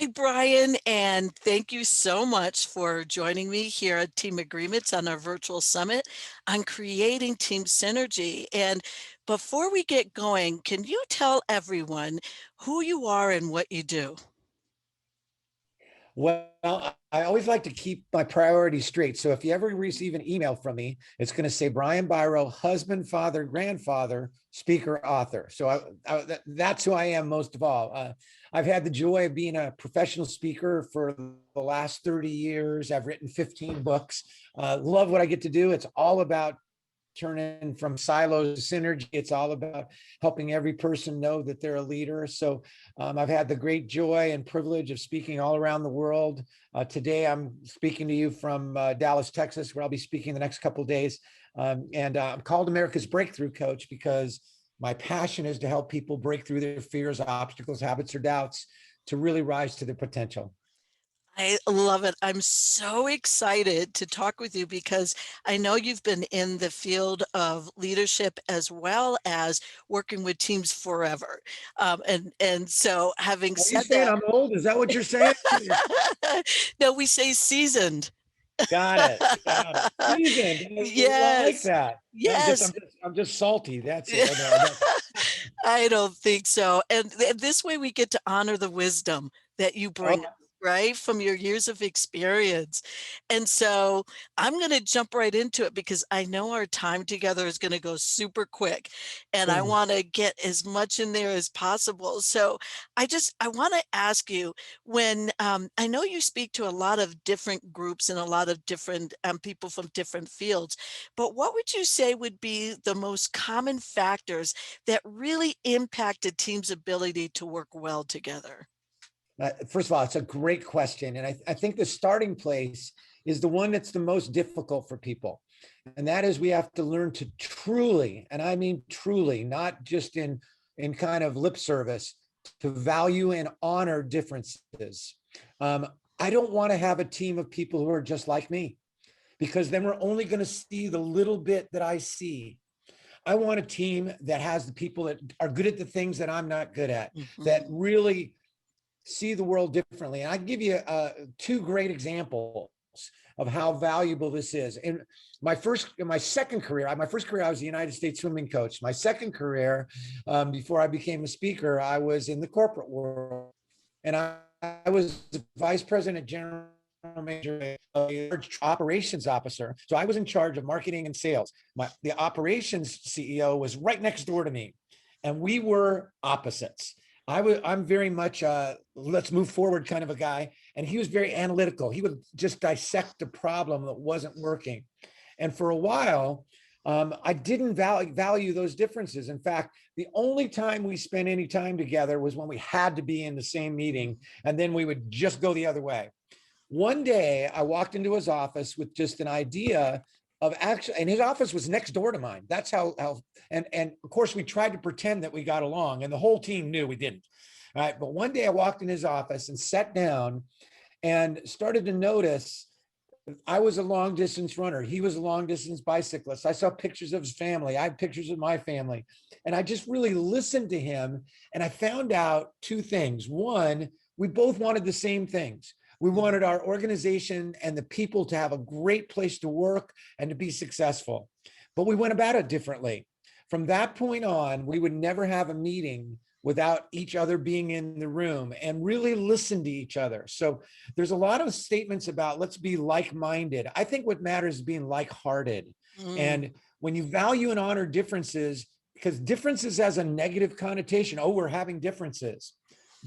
Hi, Brian, and thank you so much for joining me here at Team Agreements on our virtual summit on creating team synergy. And before we get going, can you tell everyone who you are and what you do? Well, I always like to keep my priorities straight. So if you ever receive an email from me, it's going to say Brian Biro, husband, father, grandfather, speaker, author. So that's who I am most of all. I've had the joy of being a professional speaker for the last 30 years. I've written 15 books. Love what I get to do. It's all about turning from silos to synergy. It's all about helping every person know that they're a leader. So I've had the great joy and privilege of speaking all around the world. Today, I'm speaking to you from Dallas, Texas, where I'll be speaking the next couple of days. And I'm called America's Breakthrough Coach because my passion is to help people break through their fears, obstacles, habits, or doubts to really rise to their potential. I love it. I'm so excited to talk with you because I know you've been in the field of leadership as well as working with teams forever. And so having Are you said saying that, I'm old? Is that what you're saying? no, we say seasoned. Got it. Got it. Seasoned. I like Yes. that. Yes. I'm just salty. That's it. No. I don't think so. And this way we get to honor the wisdom that you Oh, bring, right, from your years of experience. And so I'm going to jump right into it because I know our time together is going to go super quick and I boom. want to get as much in there as possible. So I want to ask you when I know you speak to a lot of different groups and a lot of different people from different fields, but what would you say would be the most common factors that really impact a team's ability to work well together? First of all, it's a great question. And I think the starting place is the one that's the most difficult for people. And that is we have to learn to truly, and I mean truly, not just in kind of lip service, to value and honor differences. Um, I don't want to have a team of people who are just like me because then we're only going to see the little bit that I see. I want a team that has the people that are good at the things that I'm not good at, that Mhm. really see the world differently. And I give you two great examples of how valuable this is. In my second career, my first career, I was a United States swimming coach. My second career, before I became a speaker, I was in the corporate world, and I was vice president, general manager, operations officer. So I was in charge of marketing and sales. The operations CEO was right next door to me, and we were opposites. I'm very much let's move forward kind of a guy, and he was very analytical. He would just dissect a problem that wasn't working, and for a while, I didn't value those differences. In fact, the only time we spent any time together was when we had to be in the same meeting, and then we would just go the other way. One day, I walked into his office with just an idea of actually, and his office was next door to mine. That's how and of course we tried to pretend that we got along, and the whole team knew we didn't. All right, but one day I walked in his office and sat down and started to notice I was a long distance runner. He was a long distance bicyclist. I saw pictures of his family. I had pictures of my family. And I just really listened to him. And I found out two things. One, we both wanted the same things. We wanted our organization and the people to have a great place to work and to be successful. But we went about it differently. From that point on, we would never have a meeting without each other being in the room and really listen to each other. So there's a lot of statements about let's be like-minded. I think what matters is being like-hearted. Mm. And when you value and honor differences, because differences has a negative connotation. Oh, we're having differences.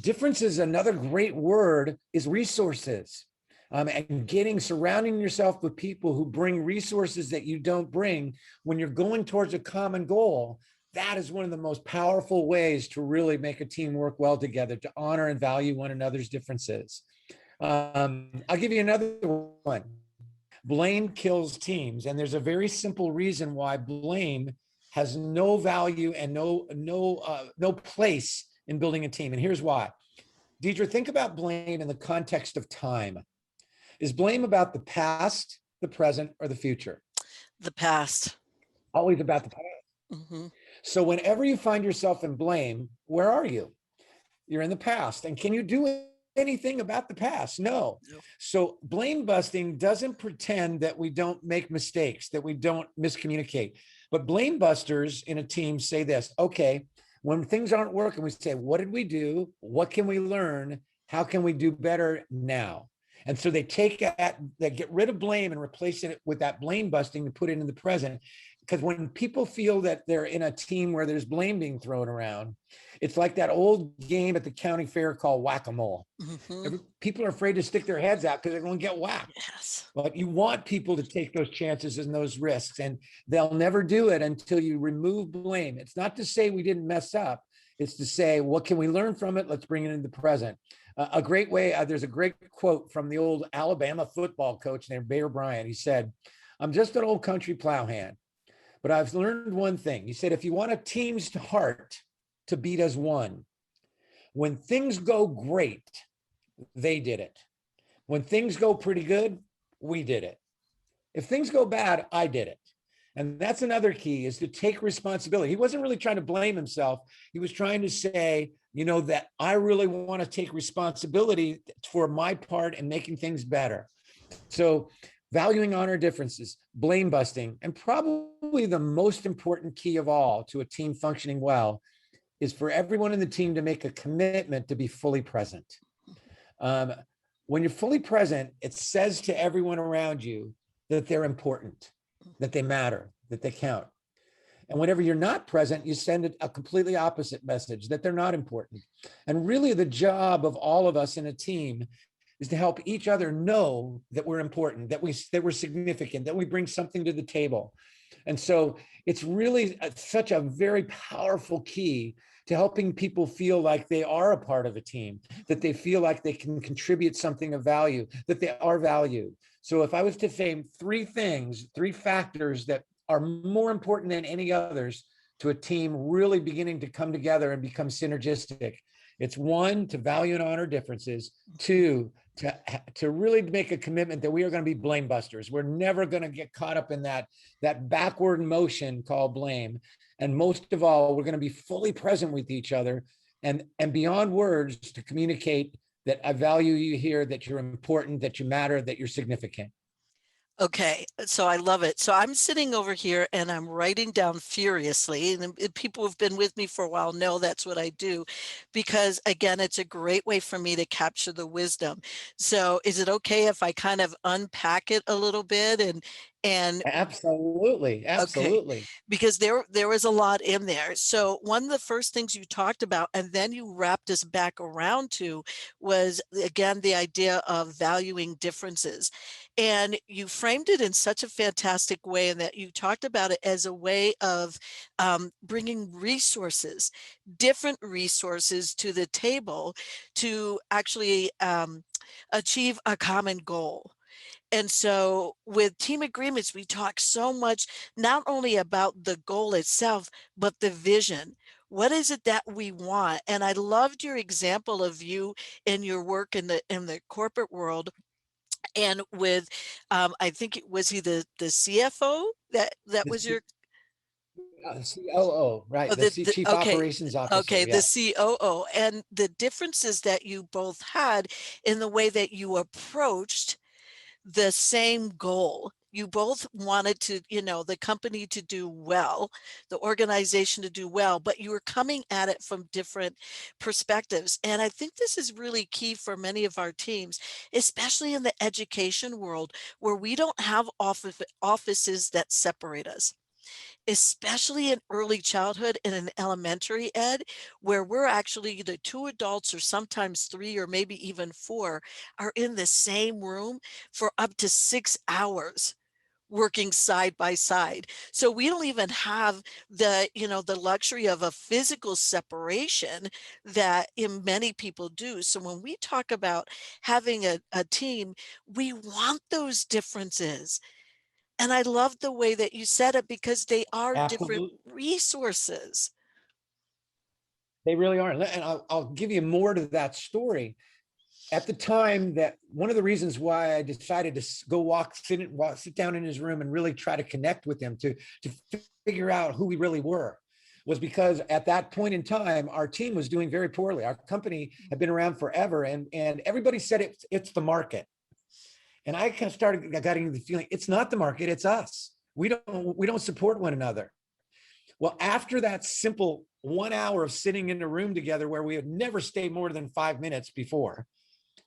Differences, another great word is resources. And surrounding yourself with people who bring resources that you don't bring when you're going towards a common goal. That is one of the most powerful ways to really make a team work well together, to honor and value one another's differences. I'll give you another one. Blame kills teams, and there's a very simple reason why blame has no value and no place in building a team. And here's why. Deidre, think about blame in the context of time. Is blame about the past, the present, or the future? The past. Always about the past. Hmm. So whenever you find yourself in blame, where are you? You're in the past. And can you do anything about the past. No. No. So blame busting doesn't pretend that we don't make mistakes, that we don't miscommunicate. But blame busters in a team say this: okay, when things aren't working, we say, what did we do? What can we learn? How can we do better now? And so they get rid of blame and replace it with that blame busting to put it in the present. Because when people feel that they're in a team where there's blame being thrown around, it's like that old game at the county fair called whack-a-mole. Hmm. People are afraid to stick their heads out because they're going to get whacked. Yes. But you want people to take those chances and those risks, and they'll never do it until you remove blame. It's not to say we didn't mess up. It's to say, what can we learn from it? Let's bring it into the present. A great way, there's a great quote from the old Alabama football coach named Bear Bryant. He said, I'm just an old country plowhand, but I've learned one thing. He said, if you want a team's heart to beat as one, when things go great, they did it. When things go pretty good, we did it. If things go bad, I did it. And that's another key, is to take responsibility. He wasn't really trying to blame himself. He was trying to say, that I really want to take responsibility for my part in making things better. So valuing honor differences, blame busting, and probably the most important key of all to a team functioning well is for everyone in the team to make a commitment to be fully present. Um, when you're fully present, it says to everyone around you that they're important, that they matter, that they count. And whenever you're not present, you send a completely opposite message, that they're not important. And really, the job of all of us in a team is to help each other know that we're important, that we're significant, that we bring something to the table. And so it's really such a very powerful key to helping people feel like they are a part of a team, that they feel like they can contribute something of value, that they are valued. So if I was to name three factors that are more important than any others to a team really beginning to come together and become synergistic, it's one, to value and honor differences. Two, to really make a commitment that we are going to be blame busters. We're never going to get caught up in that backward motion called blame. And most of all, we're going to be fully present with each other and beyond words to communicate that I value you here, that you're important, that you matter, that you're significant. Okay, so I love it. So I'm sitting over here and I'm writing down furiously, and people who've been with me for a while know that's what I do, because again, it's a great way for me to capture the wisdom. So is it okay if I kind of unpack it a little bit and Absolutely. okay, Absolutely. because there was a lot in there. So one of the first things you talked about, and then you wrapped us back around to, was again the idea of valuing differences. And you framed it in such a fantastic way, in that you talked about it as a way of bringing resources, different resources to the table to actually achieve a common goal. And so with team agreements, we talk so much not only about the goal itself, but the vision. What is it that we want? And I loved your example of you and your work in the corporate world, and with I think it was he the CFO that was The your COO, right? oh, The the Chief okay. Operations Officer. Okay, the Yes. COO, and the differences that you both had in the way that you approached the same goal. You both wanted to, the company to do well, the organization to do well, but you were coming at it from different perspectives. And I think this is really key for many of our teams, especially in the education world, where we don't have offices that separate us, especially in early childhood and in elementary ed, where we're actually the two adults or sometimes three or maybe even four are in the same room for up to 6 hours working side by side. So we don't even have the luxury of a physical separation that in many people do. So when we talk about having a team, we want those differences. And I love the way that you said it, because they are different Absolutely. resources. They really are. And I'll give you more to that story. At the time, that one of the reasons why I decided to go sit down in his room and really try to connect with him to figure out who we really were, was because at that point in time, our team was doing very poorly. Our company had been around forever, and everybody said it's the market. And I kind of started getting the feeling it's not the market, it's us. We don't support one another. Well, after that simple 1 hour of sitting in a room together where we had never stayed more than 5 minutes before,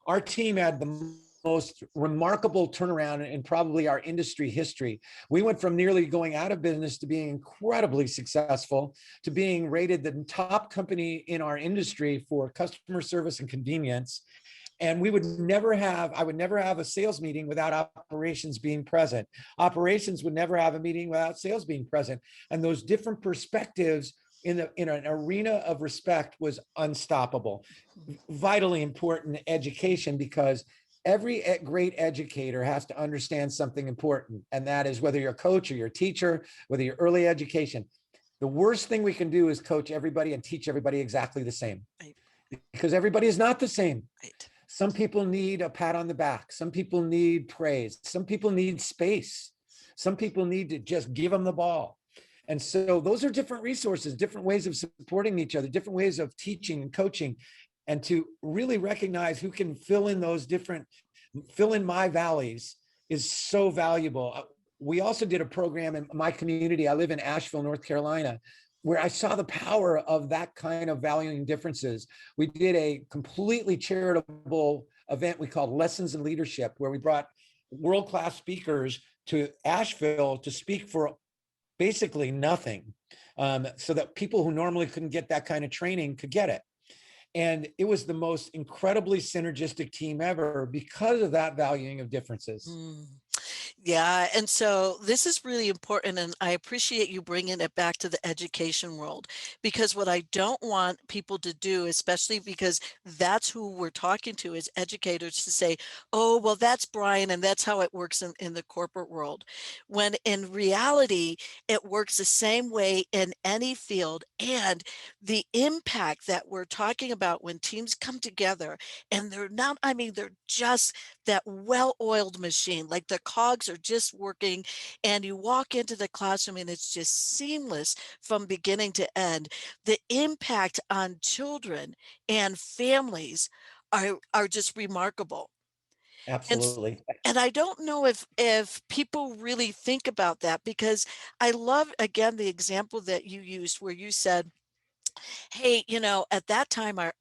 our team had the most remarkable turnaround in probably our industry history. We went from nearly going out of business to being incredibly successful, to being rated the top company in our industry for customer service and convenience. And I would never have a sales meeting without operations being present. Operations would never have a meeting without sales being present. And those different perspectives in an arena of respect was unstoppable. Vitally important education, because every great educator has to understand something important. And that is, whether you're a coach or you're a teacher, whether you're early education, the worst thing we can do is coach everybody and teach everybody exactly the same, Right. because everybody is not the same. Right. Some people need a pat on the back. Some people need praise. Some people need space. Some people need to just give them the ball. And so those are different resources, different ways of supporting each other, different ways of teaching and coaching, and to really recognize who can fill in my valleys is so valuable. We also did a program in my community. I live in Asheville, North Carolina, where I saw the power of that kind of valuing differences. We did a completely charitable event we called Lessons in Leadership, where we brought world-class speakers to Asheville to speak for basically nothing, so that people who normally couldn't get that kind of training could get it. And it was the most incredibly synergistic team ever because of that valuing of differences. Mm. Yeah, and so this is really important, and I appreciate you bringing it back to the education world, because what I don't want people to do, especially because that's who we're talking to as educators, to say, oh, well, that's Brian, and that's how it works in the corporate world. When in reality, it works the same way in any field, and the impact that we're talking about when teams come together and they're not, I mean, they're just that well-oiled machine, like the cogs are just working, and you walk into the classroom and it's just seamless from beginning to end. The impact on children and families are just remarkable. And Absolutely. and I don't know if people really think about that, because I love, again, the example that you used where you said, hey, at that time, our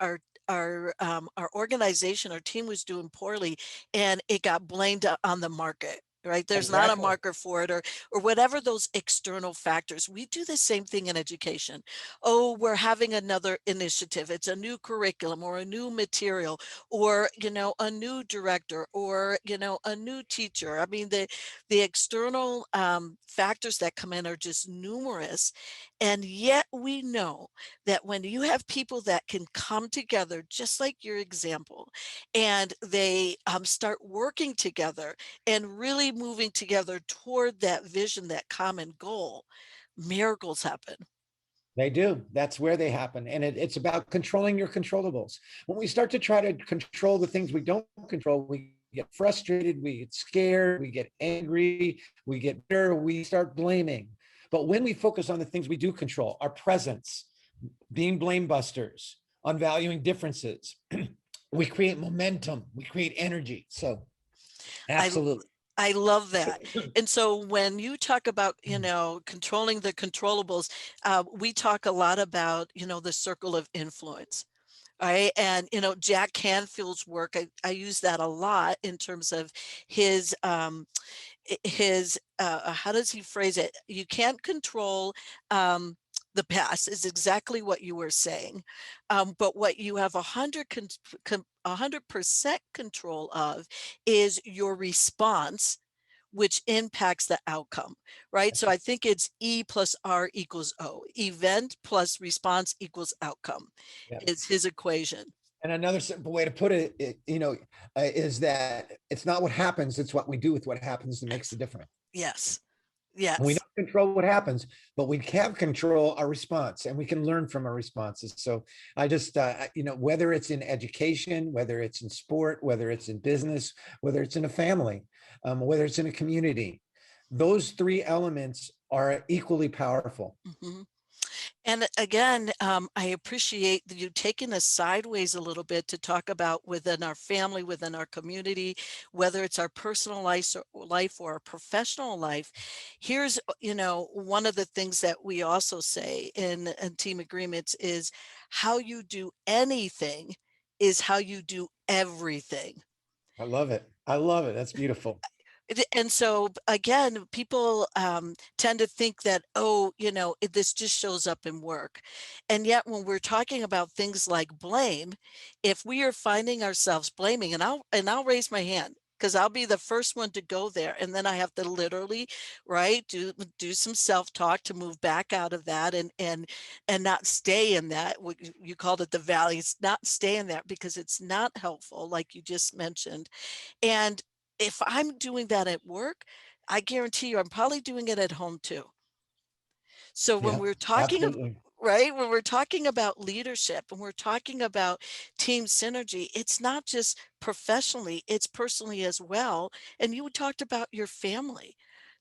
organization, our team was doing poorly, and it got blamed on the market. Right? There's not a Exactly. marker for it, or whatever those external factors. We do the same thing in education. Oh, we're having another initiative. It's a new curriculum or a new material, or a new director, or a new teacher. I mean, the external factors that come in are just numerous, and yet we know that when you have people that can come together, just like your example, and they start working together and really moving together toward that vision, that common goal, miracles happen. They do. That's where they happen. And it's about controlling your controllables. When we start to try to control the things we don't control, we get frustrated, we get scared, we get angry, we get bitter, we start blaming. But when we focus on the things we do control, our presence, being blame busters, on valuing differences, we create momentum, we create energy. So, I absolutely. I love that. And so when you talk about, controlling the controllables, we talk a lot about, the circle of influence. Right. And, Jack Canfield's work, I use that a lot in terms of his how does he phrase it? You can't control the past, is exactly what you were saying. But what you have 100% control of is your response, which impacts the outcome, right? So I think it's E plus R equals O. Event plus response equals outcome Yeah. is his equation. And another simple way to put is that it's not what happens, it's what we do with what happens that makes the difference. Yes. And we Yes. don't control what happens, but we can control our response, and we can learn from our responses. So I just, whether it's in education, whether it's in sport, whether it's in business, whether it's in a family, whether it's in a community, those three elements are equally powerful. Mhm. And again, I appreciate that you taking us sideways a little bit to talk about within our family, within our community, whether it's our personal life or our professional life. Here's, one of the things that we also say in team agreements is how you do anything is how you do everything. I love it. I love it. That's beautiful. And so again, people tend to think that, oh, this just shows up in work. And yet, when we're talking about things like blame, if we are finding ourselves blaming, and I'll raise my hand because I'll be the first one to go there, and then I have to literally, right, do some self talk to move back out of that and not stay in that. What you called it the valley. It's not stay in that because it's not helpful, like you just mentioned. And if I'm doing that at work, I guarantee you I'm probably doing it at home too. So when Yeah, we're talking absolutely. right, when we're talking about leadership and we're talking about team synergy, it's not just professionally, it's personally as well. And you talked about your family.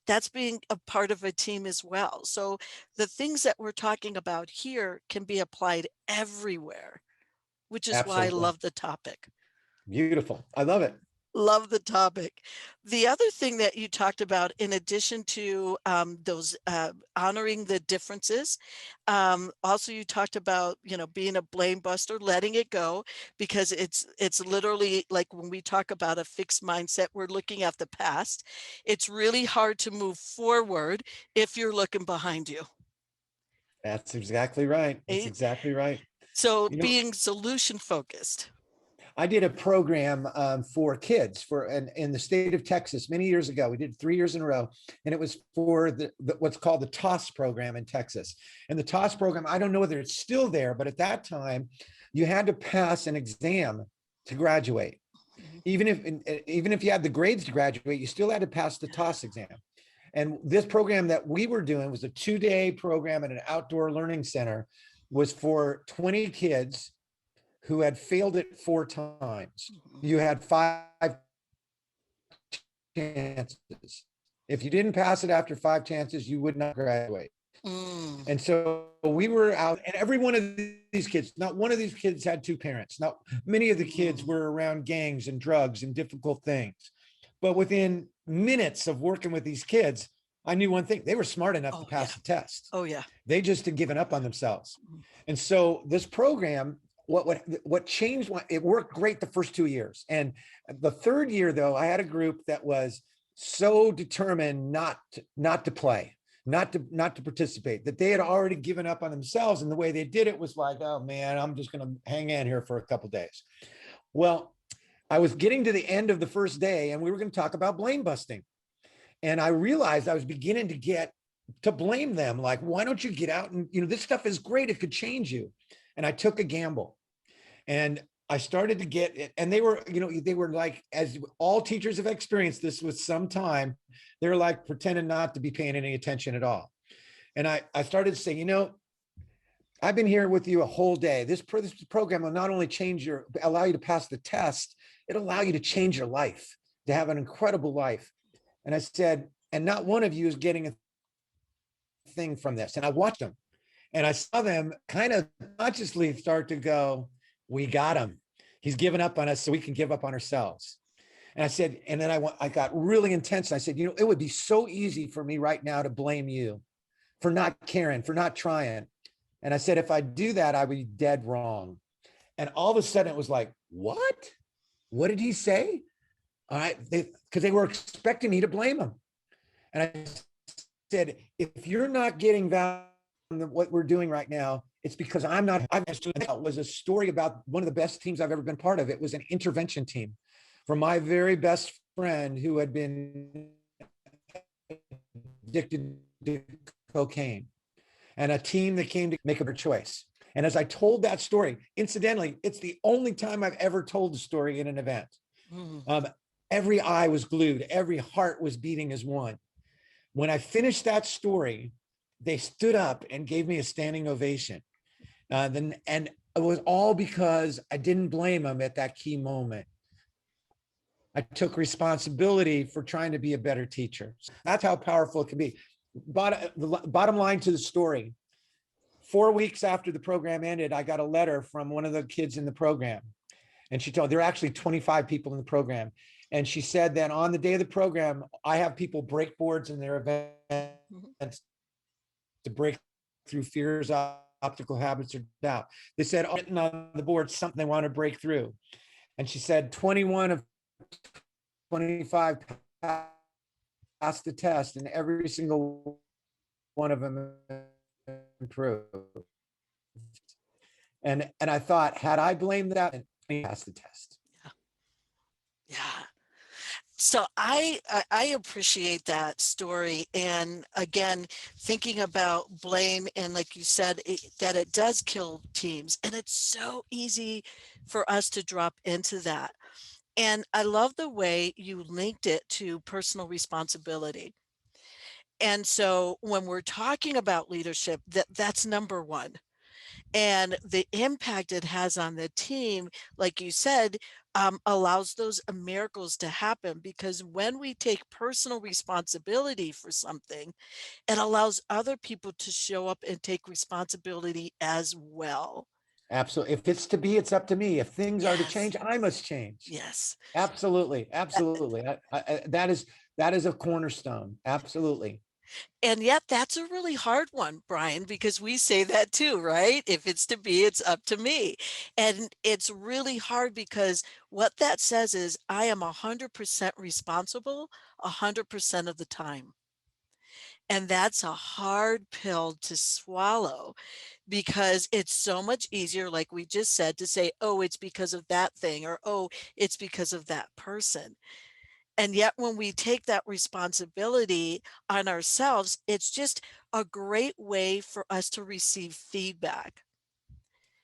That's being a part of a team as well. So the things that we're talking about here can be applied everywhere, which is why I Absolutely. love the topic. Beautiful. I love it. Love the topic. The other thing that you talked about, in addition to those honoring the differences, also you talked about being a blame buster, letting it go, because it's literally like when we talk about a fixed mindset, we're looking at the past. It's really hard to move forward if you're looking behind you. That's exactly right. That's Eh? exactly right. So You know, being solution focused. I did a program for kids in the state of Texas many years ago. We did 3 years in a row, and it was for what's called the TOSS program in Texas. And the TOSS program, I don't know whether it's still there, but at that time, you had to pass an exam to graduate. Mhm. Even if you had the grades to graduate, you still had to pass the TOSS exam. And this program that we were doing was a 2-day program at an outdoor learning center, was for 20 kids who had failed it 4 times. Mhm. You had 5 chances. If you didn't pass it after 5 chances, you would not graduate. Mm. And so we were out, and every one of these kids, not one of these kids had two parents. Not many of the kids Mm. were around gangs and drugs and difficult things. But within minutes of working with these kids, I knew one thing: they were smart enough to Oh yeah. pass the test. Oh yeah. They just had given up on themselves. Mm. And so this program, what changed? It worked great the first 2 years, and the third year, though, I had a group that was so determined not to play, not to participate, that they had already given up on themselves. And the way they did it was like, oh man, I'm just going to hang in here for a couple of days. Well, I was getting to the end of the first day, and we were going to talk about blame busting. And I realized I was beginning to get to blame them. Like, why don't you get out and, this stuff is great. It could change you. And I took a gamble, and I started to get it. And they were like, as all teachers have experienced this with some time, they're like pretending not to be paying any attention at all. And I started saying, I've been here with you a whole day. This program will not only allow you to pass the test, it'll allow you to change your life, to have an incredible life. And I said, and not one of you is getting a thing from this. And I watched them, and I saw them kind of consciously start to go, we got him. He's given up on us so we can give up on ourselves. And I said, and then I got really intense. I said, it would be so easy for me right now to blame you for not caring, for not trying. And I said, if I do that, I would be dead wrong. And all of a sudden it was like, what? What did he say? All right. Because they were expecting me to blame him. And I said, if you're not getting value from what we're doing right now, it's because I'm not. It was a story about one of the best teams I've ever been part of. It was an intervention team for my very best friend who had been addicted to cocaine, and a team that came to make a choice. And as I told that story, incidentally, it's the only time I've ever told the story in an event. Mm. Um, every eye was glued, every heart was beating as one. When I finished that story, they stood up and gave me a standing ovation. And it was all because I didn't blame them at that key moment. I took responsibility for trying to be a better teacher. That's how powerful it can be. The bottom line to the story: 4 weeks after the program ended, I got a letter from one of the kids in the program. And she told, there are actually 25 people in the program. And she said that on the day of the program, I have people break boards in their Mhm. events to break through fears, obstacle habits, or doubt. They said, oh, written on the board, something they want to break through. And she said, 21 of 25 passed the test, and every single one of them improved. And I thought, had I blamed that, I passed the test. Yeah. Yeah. So I appreciate that story. And again, thinking about blame and like you said, that it does kill teams. And it's so easy for us to drop into that. And I love the way you linked it to personal responsibility. And so when we're talking about leadership, that's number one. And the impact it has on the team, like you said, allows those miracles to happen, because when we take personal responsibility for something, it allows other people to show up and take responsibility as well. Absolutely. If it's to be, it's up to me. If things are to Yes, change, I must change. yes. Absolutely. Absolutely. That is a cornerstone. Absolutely. And yet that's a really hard one, Brian, because we say that too, right? If it's to be, it's up to me. And it's really hard because what that says is I am 100% responsible 100% of the time. And that's a hard pill to swallow, because it's so much easier, like we just said, to say, oh, it's because of that thing, or oh, it's because of that person. And yet, when we take that responsibility on ourselves, it's just a great way for us to receive feedback.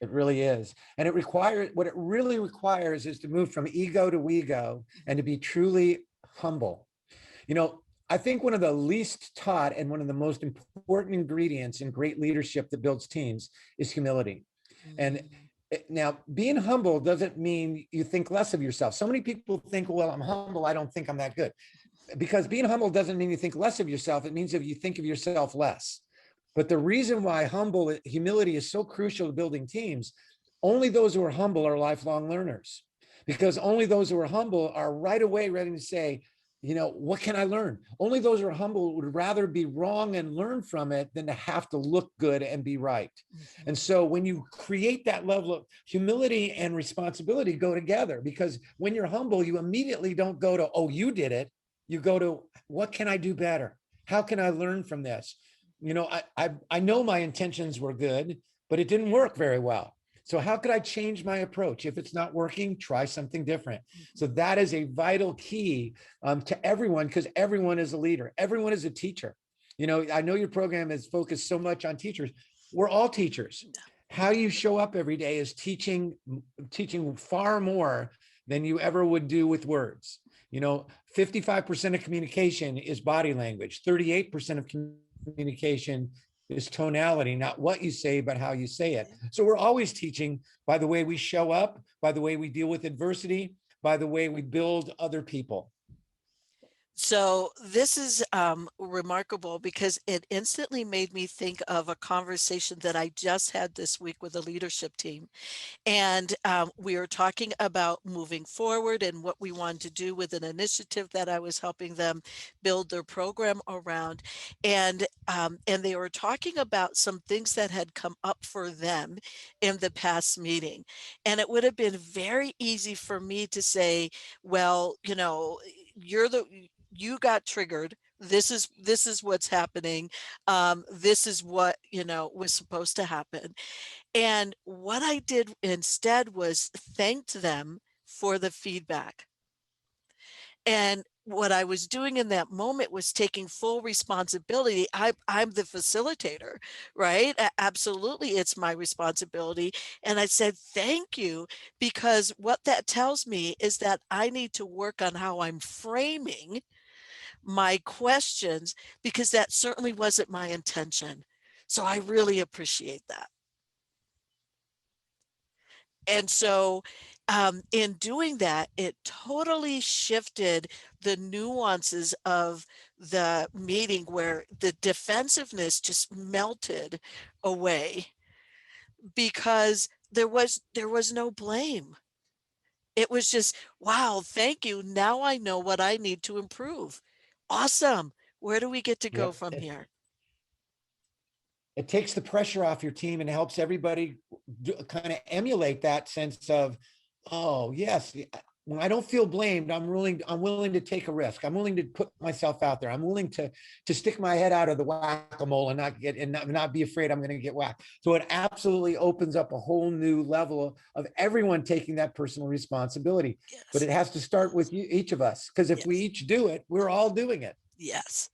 It really is. And what it really requires is to move from ego to we go and to be truly humble. You know, I think one of the least taught and one of the most important ingredients in great leadership that builds teams is humility. And Mm, now, being humble doesn't mean you think less of yourself. So many people think, well, I'm humble, I don't think I'm that good. Because being humble doesn't mean you think less of yourself. It means if you think of yourself less. But the reason why humility is so crucial to building teams, only those who are humble are lifelong learners, because only those who are humble are right away ready to say, what can I learn? Only those who are humble would rather be wrong and learn from it than to have to look good and be right. And mhm. so when you create that level of humility and responsibility go together, because when you're humble, you immediately don't go to, oh, you did it. You go to, what can I do better? How can I learn from this? I know my intentions were good, but it didn't work very well. So how could I change my approach? If it's not working, try something different. So that is a vital key to everyone, because everyone is a leader. Everyone is a teacher. I know your program is focused so much on teachers. We're all teachers. How you show up every day is teaching far more than you ever would do with words. 55% of communication is body language. 38% of communication is tonality, not what you say, but how you say it. So we're always teaching by the way we show up, by the way we deal with adversity, by the way we build other people. So this is remarkable, because it instantly made me think of a conversation that I just had this week with a leadership team. And we were talking about moving forward and what we wanted to do with an initiative that I was helping them build their program around. And they were talking about some things that had come up for them in the past meeting. And it would have been very easy for me to say, well, you got triggered. This is what's happening. This is what was supposed to happen. And what I did instead was thanked them for the feedback. And what I was doing in that moment was taking full responsibility. I'm the facilitator, right? Absolutely, it's my responsibility. And I said, thank you, because what that tells me is that I need to work on how I'm framing my questions, because that certainly wasn't my intention. So I really appreciate that. And so In doing that, it totally shifted the nuances of the meeting where the defensiveness just melted away because there was no blame. It was just, "Wow, thank you. Now I know what I need to improve. Awesome. Where do we get to go Yep. from here?" It takes the pressure off your team and helps everybody kind of emulate that sense of, oh yes, when I don't feel blamed, I'm willing to take a risk. I'm willing to put myself out there. I'm willing to stick my head out of the whack-a-mole and not be afraid I'm going to get whacked. So it absolutely opens up a whole new level of everyone taking that personal responsibility. But Yes. it has to start with each of us, because if we Yes. each do it, we're all doing it. Yes.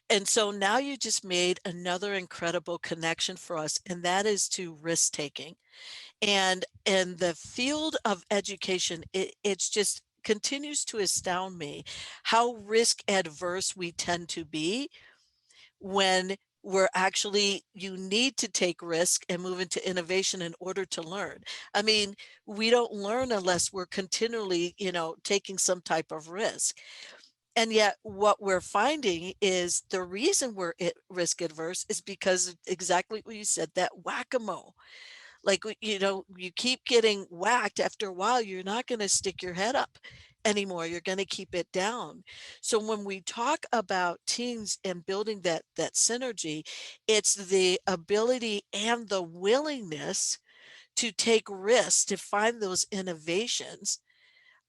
And so now you just made another incredible connection for us, and that is to risk taking. And in the field of education, it's just continues to astound me how risk adverse we tend to be when we're actually you need to take risk and move into innovation in order to learn. I mean, we don't learn unless we're continually, taking some type of risk. And yet, what we're finding is the reason we're risk adverse is because of exactly what you said, that whack a mole. Like, you keep getting whacked after a while, you're not going to stick your head up anymore. You're going to keep it down. So when we talk about teams and building that synergy, it's the ability and the willingness to take risks to find those innovations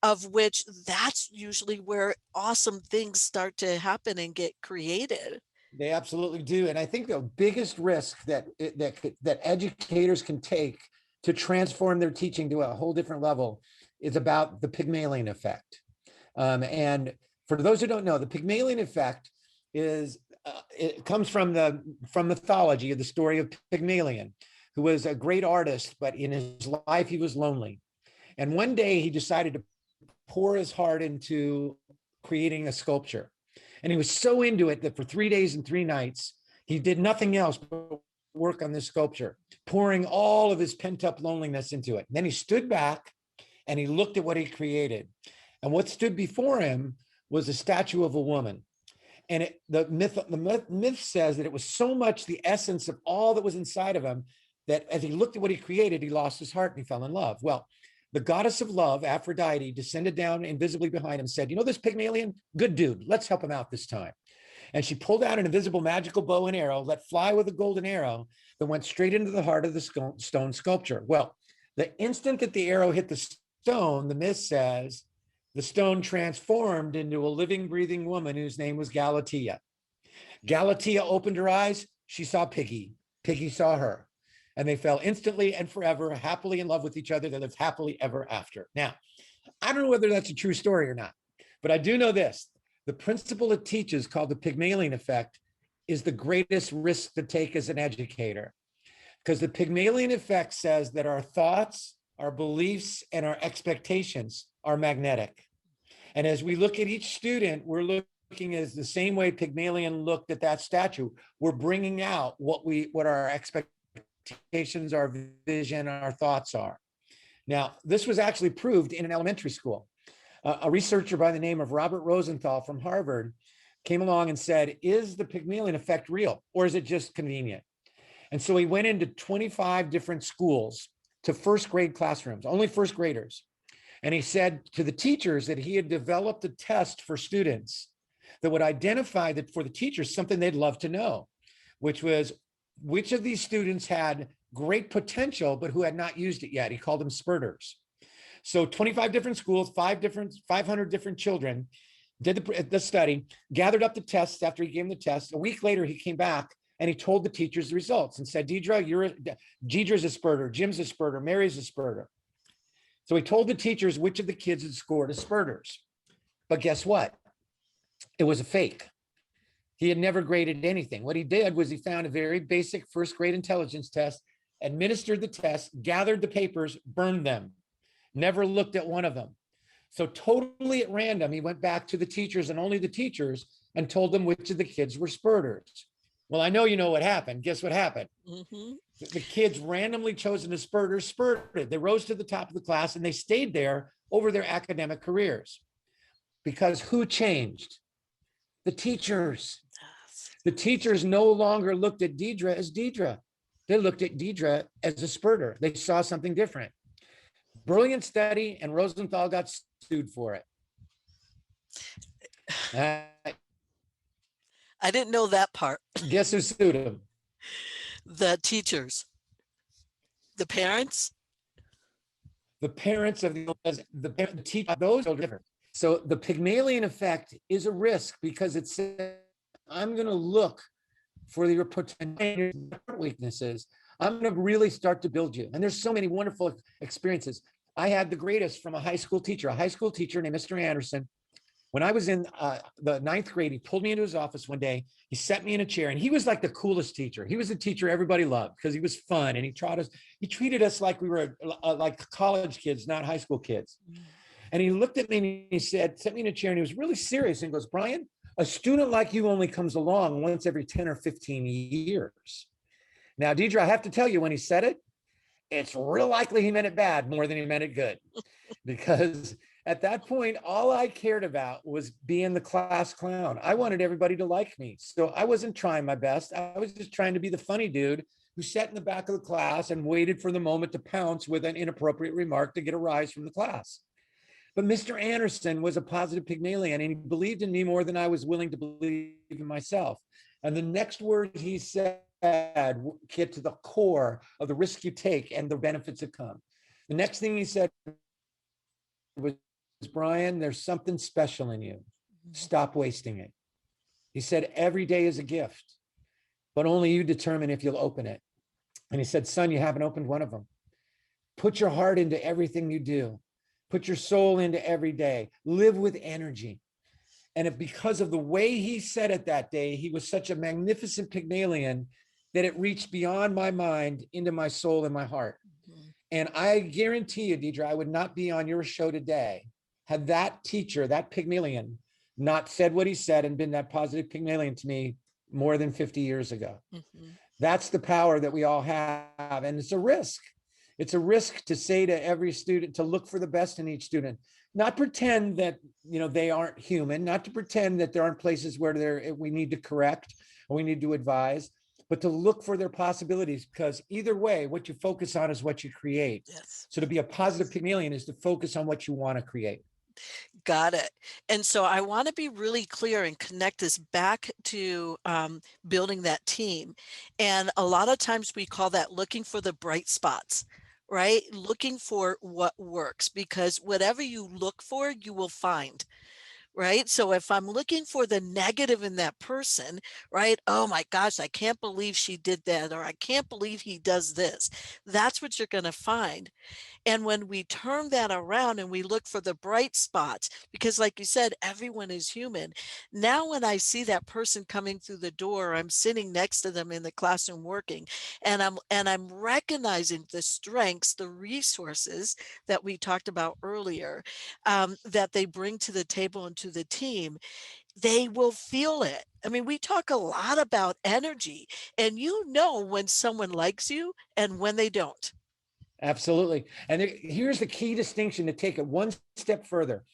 of which that's usually where awesome things start to happen and get created. They absolutely do. And I think the biggest risk that educators can take to transform their teaching to a whole different level is about the Pygmalion effect. And for those who don't know, the Pygmalion effect is it comes from mythology of the story of Pygmalion, who was a great artist, but in his life he was lonely. And one day he decided to pour his heart into creating a sculpture. And he was so into it that for 3 days and 3 nights, he did nothing else but work on this sculpture, pouring all of his pent up loneliness into it. And then he stood back and he looked at what he created. And what stood before him was a statue of a woman. And the myth says that it was so much the essence of all that was inside of him that as he looked at what he created, he lost his heart and he fell in love. Well, the goddess of love, Aphrodite, descended down invisibly behind him and said, "You know this Pygmalion? Good dude. Let's help him out this time." And she pulled out an invisible magical bow and arrow, let fly with a golden arrow that went straight into the heart of the stone sculpture. Well, the instant that the arrow hit the stone, the myth says, the stone transformed into a living, breathing woman whose name was Galatea. Galatea opened her eyes. She saw Piggy. Piggy saw her. And they fell instantly and forever, happily in love with each other. They lived happily ever after. Now, I don't know whether that's a true story or not, but I do know this. The principle it teaches, called the Pygmalion effect, is the greatest risk to take as an educator. Because the Pygmalion effect says that our thoughts, our beliefs, and our expectations are magnetic. And as we look at each student, we're looking as the same way Pygmalion looked at that statue. We're bringing out what our expectations, our vision, our thoughts are. Now, this was actually proved in an elementary school. A researcher by the name of Robert Rosenthal from Harvard came along and said, is the Pygmalion effect real, or is it just convenient? And so he went into 25 different schools to first grade classrooms, only first graders. And he said to the teachers that he had developed a test for students that would identify that for the teachers something they'd love to know, which was which of these students had great potential, but who had not used it yet. He called them spurters. So 25 different schools, 500 different children did the study, gathered up the tests after he gave them the test. A week later, he came back and he told the teachers the results and said, Deidre's a spurter, Jim's a spurter, Mary's a spurter. So he told the teachers which of the kids had scored as spurters. But guess what? It was a fake. He had never graded anything. What he did was he found a very basic first grade intelligence test, administered the test, gathered the papers, burned them, never looked at one of them. So totally at random, he went back to the teachers and only the teachers and told them which of the kids were spurters. Well, I know you know what happened. Guess what happened? Hmm. The kids randomly chosen as spurters spurted. They rose to the top of the class and they stayed there over their academic careers. Because who changed? The teachers. Yes. The teachers no longer looked at Deidre as Deidre. They looked at Deidre as a spurter. They saw something different. Brilliant study, and Rosenthal got sued for it. Uh, I didn't know that part. guess who sued him? The teachers, the parents. The parents of the teacher. Those are different. So the Pygmalion effect is a risk because it says, I'm going to look for your potential weaknesses. I'm going to really start to build you. And there's so many wonderful experiences. I had the greatest from a high school teacher named Mr. Anderson. When I was in the ninth grade, he pulled me into his office one day. He set me in a chair, and he was like the coolest teacher. He was a teacher everybody loved because he was fun, and he taught us. He treated us like we were like college kids, not high school kids. And he looked at me and he said, set me in a chair, and he was really serious. And he goes, Brian, a student like you only comes along once every 10 or 15 years. Now, Deidre, I have to tell you, when he said it, it's real likely he meant it bad more than he meant it good. Because at that point, all I cared about was being the class clown. I wanted everybody to like me. So I wasn't trying my best. I was just trying to be the funny dude who sat in the back of the class and waited for the moment to pounce with an inappropriate remark to get a rise from the class. But Mr. Anderson was a positive Pygmalion, and he believed in me more than I was willing to believe in myself. And the next words he said get to the core of the risk you take and the benefits that come. The next thing he said was, Brian, there's something special in you. Stop wasting it. He said, every day is a gift, but only you determine if you'll open it. And he said, son, you haven't opened one of them. Put your heart into everything you do. Put your soul into every day. Live with energy. And if because of the way he said it that day, he was such a magnificent Pygmalion that it reached beyond my mind into my soul and my heart. Mhm. And I guarantee you, Deidre, I would not be on your show today had that teacher, that Pygmalion, not said what he said and been that positive Pygmalion to me more than 50 years ago. Mhm. That's the power that we all have. And it's a risk. It's a risk to say to every student to look for the best in each student, not pretend that they aren't human, not to pretend that there aren't places where we need to correct or we need to advise, but to look for their possibilities, because either way, what you focus on is what you create. Yes. So to be a positive Pygmalion is to focus on what you want to create. Got it. And so I want to be really clear and connect this back to building that team. And a lot of times we call that looking for the bright spots, right? Looking for what works, because whatever you look for, you will find. Right. So if I'm looking for the negative in that person, right? Oh my gosh, I can't believe she did that, or I can't believe he does this. That's what you're going to find. And when we turn that around and we look for the bright spots, because like you said, everyone is human. Now, when I see that person coming through the door, I'm sitting next to them in the classroom working, and I'm recognizing the strengths, the resources that we talked about earlier, that they bring to the table and to the team, they will feel it. I mean, we talk a lot about energy, and when someone likes you and when they don't. Absolutely. And here's the key distinction to take it one step further.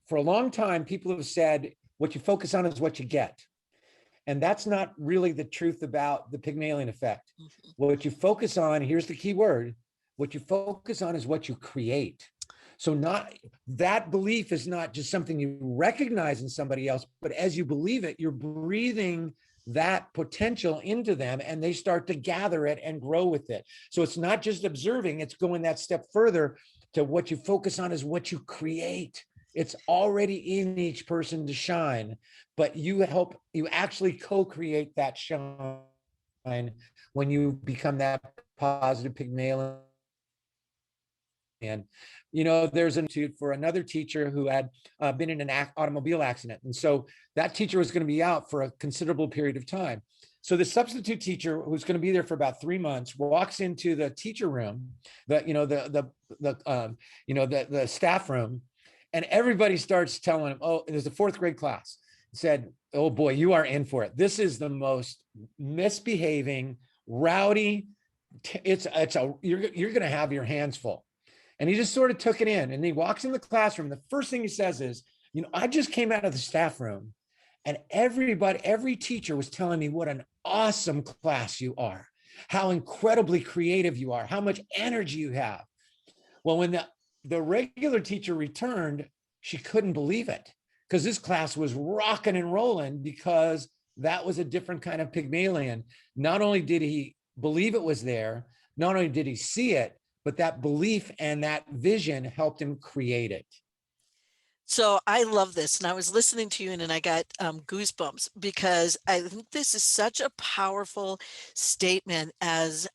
For a long time, people have said what you focus on is what you get. And that's not really the truth about the Pygmalion effect. Mhm. What you focus on, here's the key word, what you focus on is what you create. So not that belief is not just something you recognize in somebody else, but as you believe it, you're breathing that potential into them and they start to gather it and grow with it. So it's not just observing, it's going that step further to what you focus on is what you create. It's already in each person to shine, but you actually co-create that shine when you become that positive Pygmalion. And there's an institute for another teacher who had been in an automobile accident, and so that teacher was going to be out for a considerable period of time. So the substitute teacher, who's going to be there for about 3 months, walks into the teacher room, the staff room, and everybody starts telling him, "Oh, there's a fourth grade class." said, "Oh boy, you are in for it. This is the most misbehaving, rowdy. It's a you're going to have your hands full." And he just sort of took it in. And he walks in the classroom. The first thing he says is, I just came out of the staff room, and every teacher was telling me what an awesome class you are, how incredibly creative you are, how much energy you have. Well, when the regular teacher returned, she couldn't believe it, because this class was rocking and rolling, because that was a different kind of Pygmalion. Not only did he believe it was there, not only did he see it, but that belief and that vision helped him create it. So I love this. And I was listening to you and I got goosebumps because I think this is such a powerful statement as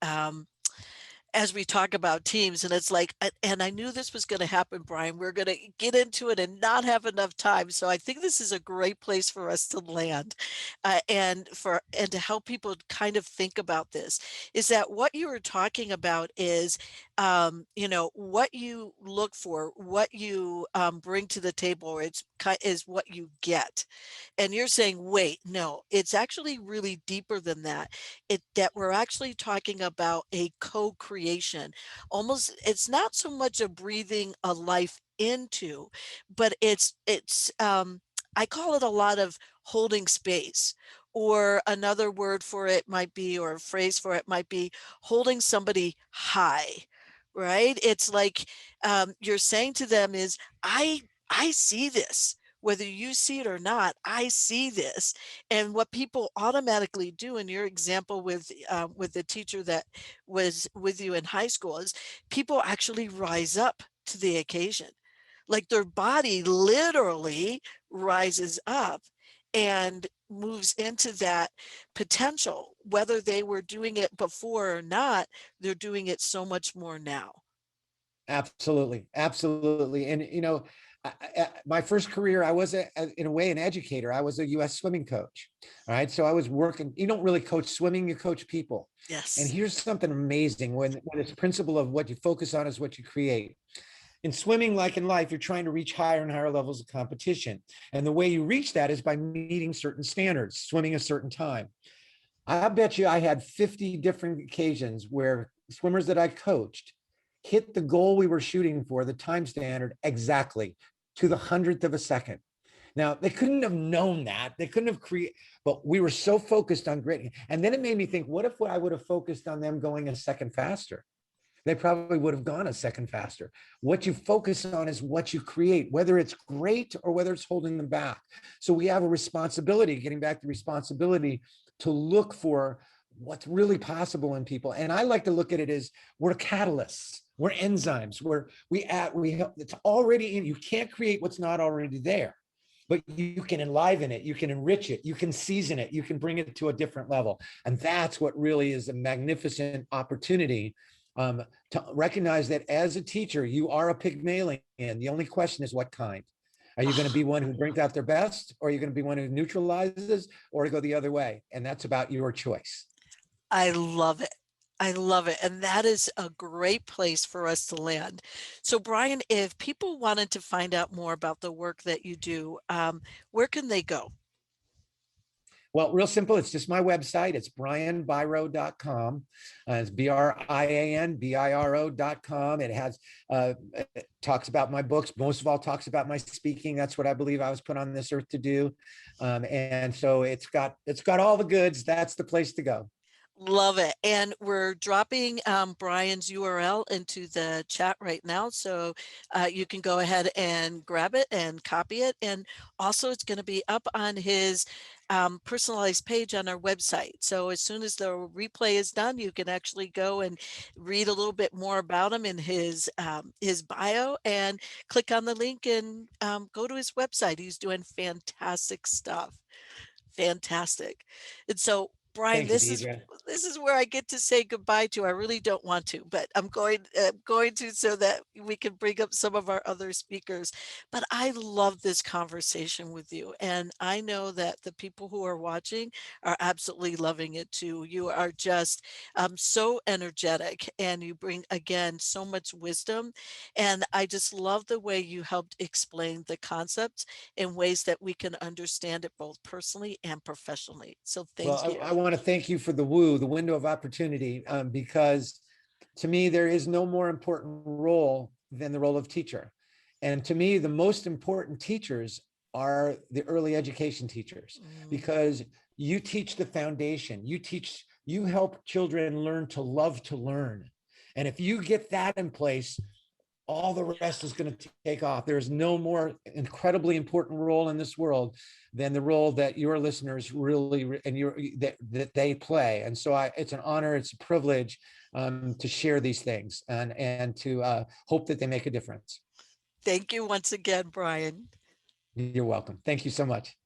we talk about teams. And it's like, and I knew this was going to happen, Brian. We're going to get into it and not have enough time. So I think this is a great place for us to land, and to help people kind of think about this, is that what you were talking about is, what you look for, what you bring to the table, is what you get. And you're saying, wait, no, it's actually really deeper than that. That we're actually talking about a co-creation. Almost, it's not so much a breathing a life into, but it's I call it a lot of holding space. Or another word for it might be, or a phrase for it might be, holding somebody high, right? It's like, you're saying to them is, I see this. Whether you see it or not, I see this. And what people automatically do, in your example with the teacher that was with you in high school, is people actually rise up to the occasion. Like their body literally rises up and moves into that potential. Whether they were doing it before or not, they're doing it so much more now. Absolutely, absolutely. And my first career, I was in a way an educator. I was a U.S. swimming coach. All right, so I was working. You don't really coach swimming; you coach people. And Yes. here's something amazing: when it's principle of what you focus on is what you create. In swimming, like in life, you're trying to reach higher and higher levels of competition, and the way you reach that is by meeting certain standards, swimming a certain time. I bet you I had 50 different occasions where swimmers that I coached hit the goal we were shooting for, the time standard, exactly to the hundredth of a second. Now, they couldn't have known that. They couldn't have created, but we were so focused on grit. And then it made me think, what if I would have focused on them going a second faster? They probably would have gone a second faster. What you focus on is what you create, whether it's great or whether it's holding them back. So we have a responsibility, getting back to responsibility, to look for what's really possible in people. And I like to look at it as we're catalysts, we're enzymes, where it's already in. You can't create what's not already there, but you can enliven it, you can enrich it, you can season it, you can bring it to a different level. And that's what really is a magnificent opportunity, to recognize that as a teacher, you are a Pygmalion. The only question is what kind. Are you going to be one who brings out their best, or are you going to be one who neutralizes, or to go the other way? And that's about your choice. I love it. I love it. And that is a great place for us to land. So, Brian, if people wanted to find out more about the work that you do, where can they go? Well, real simple. It's just my website. It's brianbiro.com. It's BRIANBIRO.com. It has, it talks about my books. Most of all, talks about my speaking. That's what I believe I was put on this earth to do. And so it's got all the goods. That's the place to go. Love it. And we're dropping Brian's URL into the chat right now. So you can go ahead and grab it and copy it. And also, it's going to be up on his personalized page on our website. So as soon as the replay is done, you can actually go and read a little bit more about him in his bio, and click on the link and go to his website. He's doing fantastic stuff. Fantastic. And so Brian, Thank you, Deidre. this is where I get to say goodbye to. I really don't want to, but going to so that we can bring up some of our other speakers. But I love this conversation with you, and I know that the people who are watching are absolutely loving it too. You are just so energetic, and you bring again so much wisdom, and I just love the way you helped explain the concepts in ways that we can understand it both personally and professionally. So thank Well, you. I want to thank you for the window of opportunity, because to me, there is no more important role than the role of teacher. And to me, the most important teachers are the early education teachers, Mm. because you teach the foundation. You help children learn to love to learn. And if you get that in place, all the rest is going to take off. There is no more incredibly important role in this world than the role that your listeners really and that they play. And so it's an honor, it's a privilege, to share these things and to hope that they make a difference. Thank you once again, Brian. You're welcome. Thank you so much.